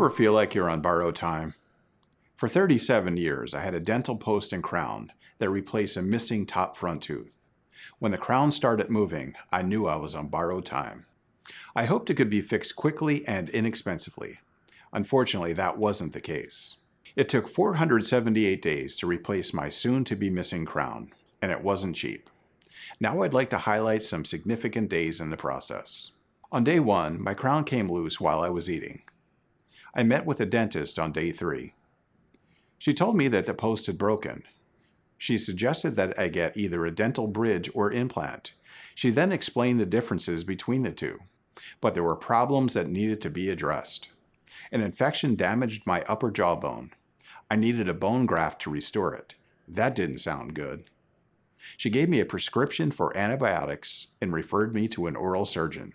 Ever feel like you're on borrowed time? For 37 years, I had a dental post and crown that replaced a missing top front tooth. When the crown started moving, I knew I was on borrowed time. I hoped it could be fixed quickly and inexpensively. Unfortunately, that wasn't the case. It took 478 days to replace my soon-to-be missing crown, and it wasn't cheap. Now I'd like to highlight some significant days in the process. On day 1, my crown came loose while I was eating. I met with a dentist on day 3. She told me that the post had broken. She suggested that I get either a dental bridge or implant. She then explained the differences between the two, but there were problems that needed to be addressed. An infection damaged my upper jawbone. I needed a bone graft to restore it. That didn't sound good. She gave me a prescription for antibiotics and referred me to an oral surgeon.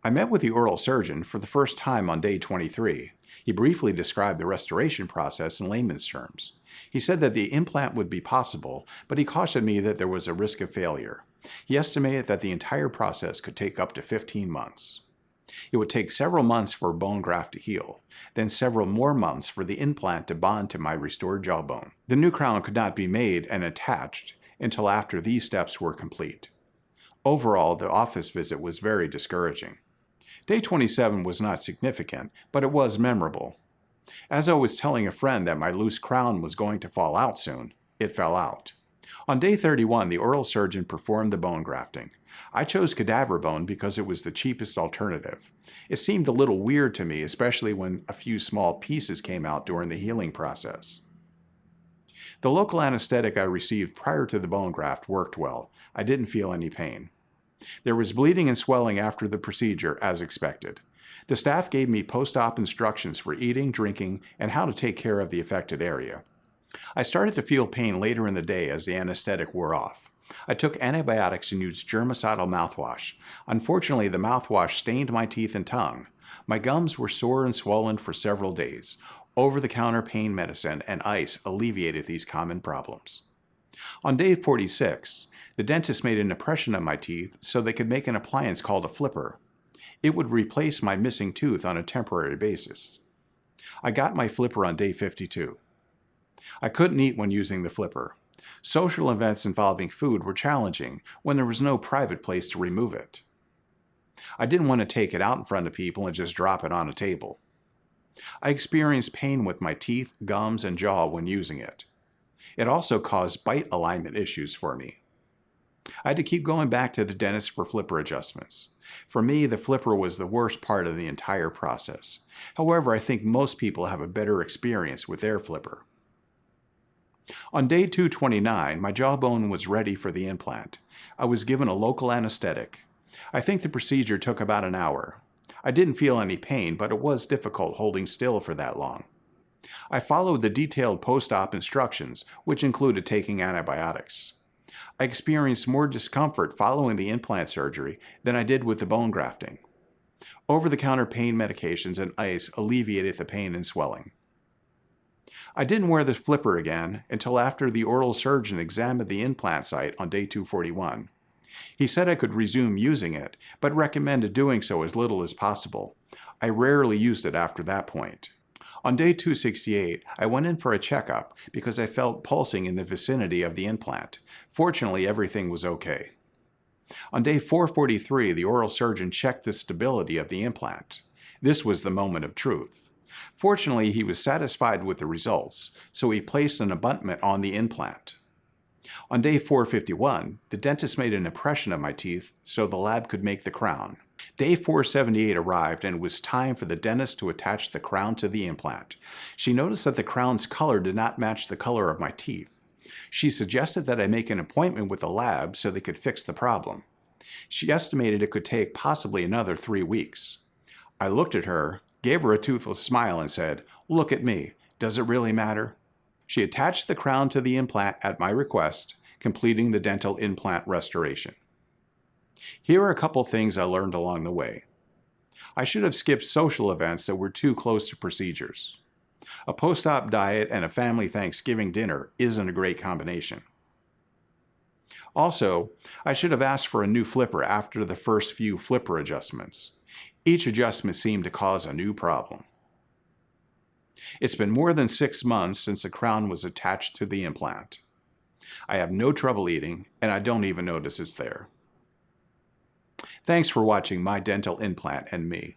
I met with the oral surgeon for the first time on day 23. He briefly described the restoration process in layman's terms. He said that the implant would be possible, but he cautioned me that there was a risk of failure. He estimated that the entire process could take up to 15 months. It would take several months for a bone graft to heal, then several more months for the implant to bond to my restored jawbone. The new crown could not be made and attached until after these steps were complete. Overall, the office visit was very discouraging. Day 27 was not significant, but it was memorable. As I was telling a friend that my loose crown was going to fall out soon, it fell out. On day 31, the oral surgeon performed the bone grafting. I chose cadaver bone because it was the cheapest alternative. It seemed a little weird to me, especially when a few small pieces came out during the healing process. The local anesthetic I received prior to the bone graft worked well. I didn't feel any pain. There was bleeding and swelling after the procedure, as expected. The staff gave me post-op instructions for eating, drinking, and how to take care of the affected area. I started to feel pain later in the day as the anesthetic wore off. I took antibiotics and used germicidal mouthwash. Unfortunately, the mouthwash stained my teeth and tongue. My gums were sore and swollen for several days. Over-the-counter pain medicine and ice alleviated these common problems. On day 46, the dentist made an impression on my teeth so they could make an appliance called a flipper. It would replace my missing tooth on a temporary basis. I got my flipper on day 52. I couldn't eat when using the flipper. Social events involving food were challenging when there was no private place to remove it. I didn't want to take it out in front of people and just drop it on a table. I experienced pain with my teeth, gums, and jaw when using it. It also caused bite alignment issues for me. I had to keep going back to the dentist for flipper adjustments. For me, the flipper was the worst part of the entire process. However, I think most people have a better experience with their flipper. On day 229, my jawbone was ready for the implant. I was given a local anesthetic. I think the procedure took about an hour. I didn't feel any pain, but it was difficult holding still for that long. I followed the detailed post-op instructions, which included taking antibiotics. I experienced more discomfort following the implant surgery than I did with the bone grafting. Over-the-counter pain medications and ice alleviated the pain and swelling. I didn't wear the flipper again until after the oral surgeon examined the implant site on day 241. He said I could resume using it, but recommended doing so as little as possible. I rarely used it after that point. On day 268, I went in for a checkup because I felt pulsing in the vicinity of the implant. Fortunately, everything was okay. On day 443, the oral surgeon checked the stability of the implant. This was the moment of truth. Fortunately, he was satisfied with the results, so he placed an abutment on the implant. On day 451, the dentist made an impression of my teeth so the lab could make the crown. Day 478 arrived and it was time for the dentist to attach the crown to the implant. She noticed that the crown's color did not match the color of my teeth. She suggested that I make an appointment with the lab so they could fix the problem. She estimated it could take possibly another 3 weeks. I looked at her, gave her a toothless smile and said, "Look at me. Does it really matter?" She attached the crown to the implant at my request, completing the dental implant restoration. Here are a couple things I learned along the way. I should have skipped social events that were too close to procedures. A post-op diet and a family Thanksgiving dinner isn't a great combination. Also, I should have asked for a new flipper after the first few flipper adjustments. Each adjustment seemed to cause a new problem. It's been more than 6 months since the crown was attached to the implant. I have no trouble eating, and I don't even notice it's there. Thanks for watching My Dental Implant and Me.